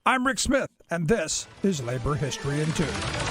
I'm Rick Smith, and this is Labor History in 2.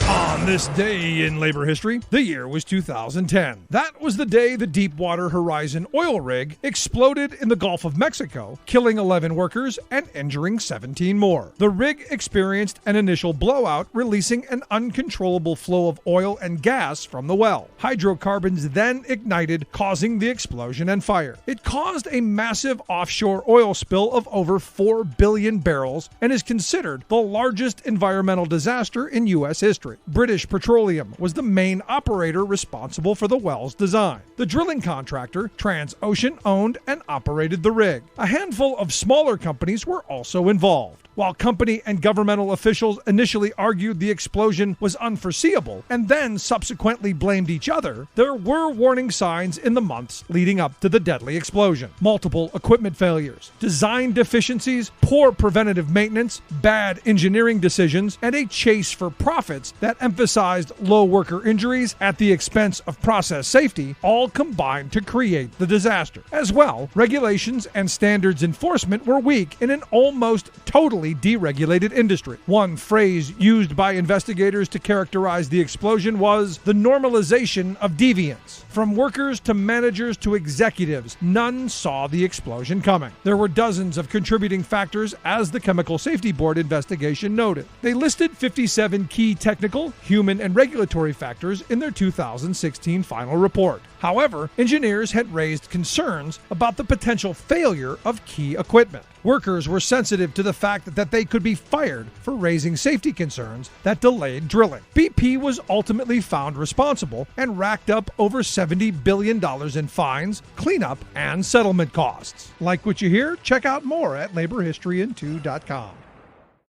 On this day in labor history, the year was 2010. That was the day the Deepwater Horizon oil rig exploded in the Gulf of Mexico, killing 11 workers and injuring 17 more. The rig experienced an initial blowout, releasing an uncontrollable flow of oil and gas from the well. Hydrocarbons then ignited, causing the explosion and fire. It caused a massive offshore oil spill of over 4 billion barrels and is considered the largest environmental disaster in U.S. history. British Petroleum was the main operator responsible for the well's design. The drilling contractor, TransOcean, owned and operated the rig. A handful of smaller companies were also involved. While company and governmental officials initially argued the explosion was unforeseeable and then subsequently blamed each other, there were warning signs in the months leading up to the deadly explosion. Multiple equipment failures, design deficiencies, poor preventative maintenance, bad engineering decisions, and a chase for profits that emphasized low worker injuries at the expense of process safety all combined to create the disaster. As well, regulations and standards enforcement were weak in an almost totally deregulated industry. One phrase used by investigators to characterize the explosion was the normalization of deviance. From workers to managers to executives, none saw the explosion coming. There were dozens of contributing factors, as the Chemical Safety Board investigation noted. They listed 57 key technical, human, and regulatory factors in their 2016 final report. However, engineers had raised concerns about the potential failure of key equipment. Workers were sensitive to the fact that they could be fired for raising safety concerns that delayed drilling. BP was ultimately found responsible and racked up over $70 billion in fines, cleanup, and settlement costs. Like what you hear? Check out more at laborhistoryin2.com.